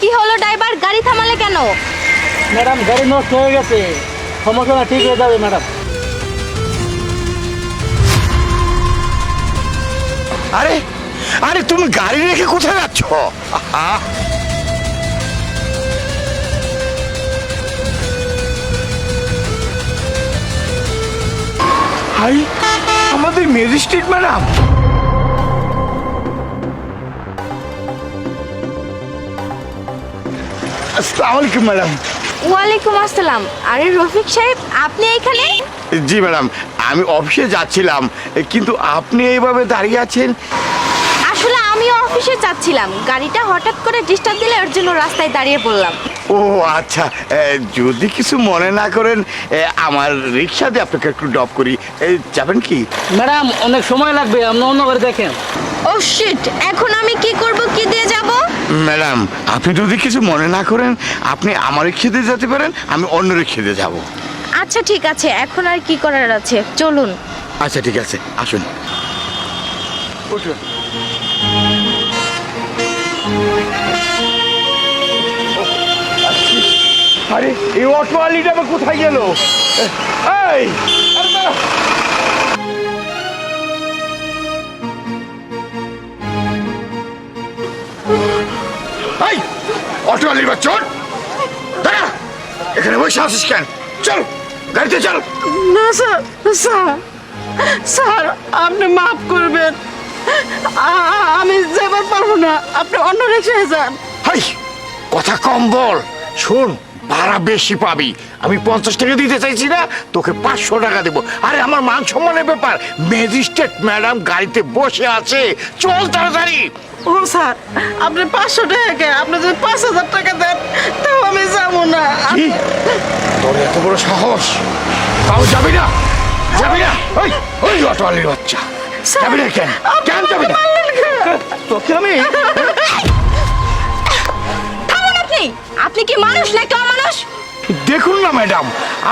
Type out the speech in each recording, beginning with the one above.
কি হলো ড্রাইভার, গাড়ি থামালে কেন? ম্যাডাম গাড়ি নষ্ট হয়ে গেছে, সমস্যা না, ঠিক হয়ে যাবে ম্যাডাম। আরে আরে তুমি গাড়ি রেখে কোথায় যাচ্ছ? আহা! হাই, আমাদের ম্যাজিস্ট্রেট ম্যাডাম। আসসালামু আলাইকুম ম্যাডাম। ওয়ালাইকুম আসসালাম। আরে রফিক সাহেব, আপনি এখানে? জি ম্যাডাম, আমি অফিসে যাচ্ছিলাম, কিন্তু আপনি এইভাবে দাঁড়িয়ে আছেন। আসলে আমিও অফিসে যাচ্ছিলাম, গাড়িটা হঠাৎ করে ডিস্টার্ব দিলে ওর জন্য রাস্তায় দাঁড়িয়ে পড়লাম। ও আচ্ছা, যদি কিছু মনে না করেন, আমার রিক্সা দিয়ে আপনাকে একটু ড্রপ করি, যাবেন কি? ম্যাডাম অনেক সময় লাগবে, আপনি অন্য করে দেখেন। ও শিট, এখন আমি কি করব, কি দিয়ে যাব? ম্যাডাম আপনি যদি কিছু মনে না করেন, আপনি আমার রিক্সা দিয়ে যেতে পারেন, আমি অন্য রিক্সা দিয়ে যাবো। আচ্ছা ঠিক আছে, এখন আর কি করার আছে, চলুন। আচ্ছা ঠিক আছে, আসুন উঠুন। আরে এই অটো আলিটা কোথায় গেল? এই আরে দাঁড়া। এই অটো আলির বাচ্চা, দাঁড়া, এখানে বসে আছিস কেন? চল গাড়িতে চল। না স্যার, স্যার স্যার আপনি মাফ করবেন, আমি যেবার পারবো না, আপনি অন্য রিক্সায় যান। হাই, কথা কম বল, শোন ভাড়া বেশি পাবি। আমি 50 টাকা দিতে চাইছি না, তোকে 500 টাকা দেবো। আরে আমার মান সম্মানের ব্যাপার, ম্যাজিস্ট্রেট ম্যাডাম গাড়িতে বসে আছে, চল তাড়াতাড়ি। ও স্যার, আপনি 500 টাকা, আপনি যদি 5000 টাকা দেন তাও আমি যাবো না। কি? তোর এত বড় সাহস, তাও যাবি না? যাবি না? ওই ওই অটোয়ালির বাচ্চা, যাবি না কেন? কেন যাবি না? তোকে আমি থামুন আপনি, আপনি কি মানুষ নাকি অমানুষ? দেখুন না ম্যাডাম,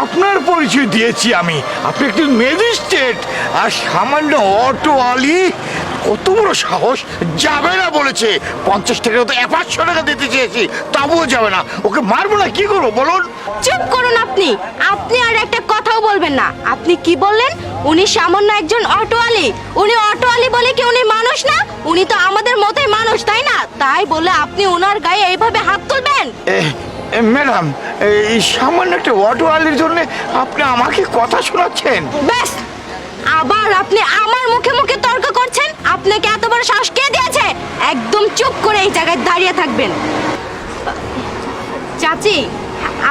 আপনার পরিচয় দিয়েছি আমি, আপনি একটি ম্যাজিস্ট্রেট আর সামান্য অটোওয়ালি, কত বড় সাহস, যাবে না বলেছে। 50 টাকা তো 500 টাকা দিতে চেয়েছি, তবুও যাবে না। ওকে মারবো না, কি করবো বলুন? চুপ করুন আপনি, আপনি আর একটা কথাও বলবেন না। আপনি কি বললেন? উনি সামান্য একজন অটোওয়ালি, উনি অটোওয়ালি বলে কি উনি মানুষ না? উনি তো আমাদের মতোই মানুষ, তাই না? তাই বলে আপনি ওনার গায়ে এইভাবে হাত তুলবেন? ম্যাডাম, এই সামান্য একটা অটোওয়ালির জন্য আপনি আমাকে কথা শোনাচ্ছেন? ব্যাস, আবার আপনি আমার মুখে মুখে তর্ক করছেন? আপনাকে এত বড় সাহস কে দিয়েছে? একদম চুপ করে এই জায়গায় দাঁড়িয়ে থাকবেন। চাচি,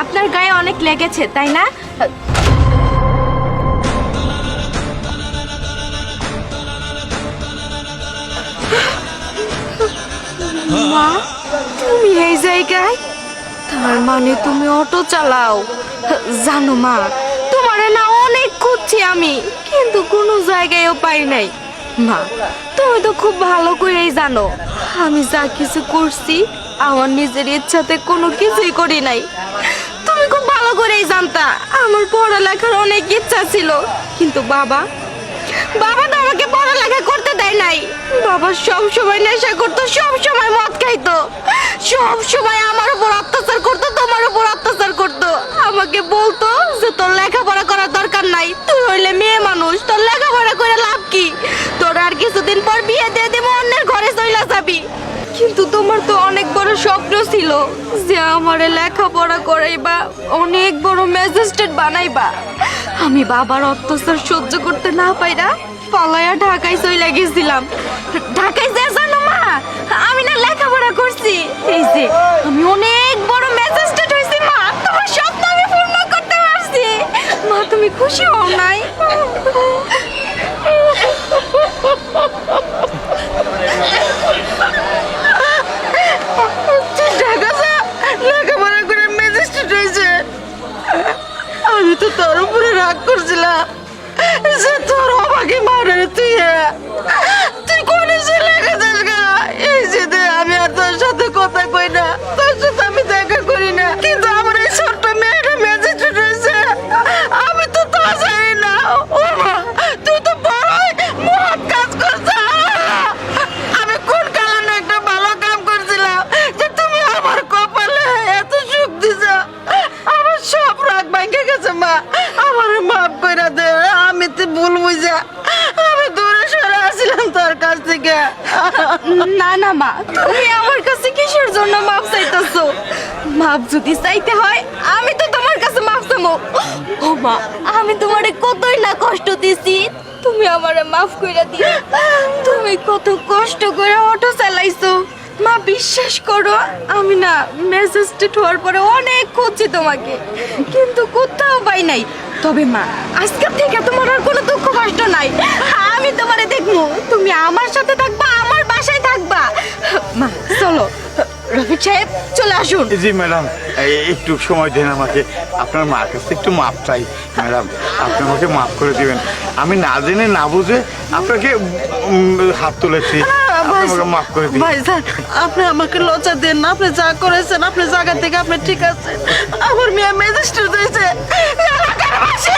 আপনার গায়ে অনেক লেগেছে তাই না? মা, তুমি এই জায়গায়? তার মানে তুমি অটো চালাও? জানো মা, তোমারে না অনেক খুঁজছি আমি, কিন্তু কোনো জায়গায়ও পাই নাই। মা, তুমি তো খুব ভালো করেই জানো আমি যা কিছু করছি আমার নিজের ইচ্ছাতে কোনো কিছুই করি নাই। তুমি খুব ভালো করেই জানতা আমার পড়ালেখার অনেক ইচ্ছা ছিল, কিন্তু বাবা তো আমাকে পড়ালেখা করতে দেয় নাই। বাবা সব সময় নেশা করতো, সব সময় মদ খাইতো, সব সময় আমার উপর অত্যাচার করতো, তোমার উপর অত্যাচার করতো। আমাকে বলতো যে তোর লেখাপড়া করার দরকার নাই, তুই হইলে মেয়ে মানুষ, তোর লেখাপড়া করে লাভ কি? তোর আর কিছুদিন পর বিয়ে দিয়ে দেবো, অন্যের ঘরে চইলা যাবি। কিন্তু তোমার তো অনেক বড় স্বপ্ন ছিল যে আমারে লেখাপড়া করাইবা, অনেক বড় ম্যাজিস্ট্রেট বানাইবা। আমি বাবার অত্যাচার সহ্য করতে না পাইরা পালায়া ঢাকায় চইলা গেছিলাম। ঢাকায় যে জানো মা, আমি না লেখাপড়া করছি, এই যে আমি অনেক বড় ম্যাজিস্ট্রেট হইছি মা। তোমার স্বপ্ন আমি পূর্ণ করতে পারছি মা, তুমি খুশি হও নাই? লেখাপড়া করে ম্যাজিস্ট্রেট হয়েছে, আমি তো তোর উপরে রাগ করছিলাম যে তোর অবাকে মারে তুই কোন লেখা যাস গা। এই যে আমি আর তোর সাথে কথা কই না, তোর সাথে আমি দেখা করি না, কিন্তু আমার এই ছোট্ট মেয়েটা ম্যাজিস্ট্রেট হয়েছে, আমি তো তা জানি না। ও মা, তুই তো বড় মহৎ কাজ করছিস। কে? না না মা, তুমি আমার কাছে কিসের জন্য মাপ চাইতেছো? মাপ যদি চাইতে হয় আমি তো তোমার কাছে মাপ চামো। ও মা, আমি তোমারে কতই না কষ্ট দিছি, তুমি আমারে মাফ কইরা দিও। তুমি কত কষ্ট করে অটো চালাইছো মা, বিশ্বাস করো আমি না ম্যাজিস্ট্রেট হওয়ার পরে অনেক খুঁজছি তোমাকে, কিন্তু কোথাও পাই নাই। তবে মা, আজকের থেকে তোমার আর কোনো দুঃখ কষ্ট নাই। আমি তোমারে দেখবো, তুমি আমার সাথে থাকবা, আমার বাসায় থাকবা। মা চলো, রফিক সাহেব চলে আসুন। জি ম্যাডাম, একটু সময় দেন আমাকে, আপনার মার কাছে একটু মাপ চাই ম্যাডাম, আপনি আমাকে মাফ করে দিবেন। আমি না জেনে না বুঝে আপনাকে হাত তুলেছি, আপনি আমাকে মাফ করে দিন। ভাইজান, আপনি আমাকে লজ্জা দেন না, আপনি যা করেছেন আপনি জায়গা থেকে আপনি ঠিক আছে। আমার মেয়ে ম্যাজিস্ট্রেট হয়েছে, এলাকার বাসী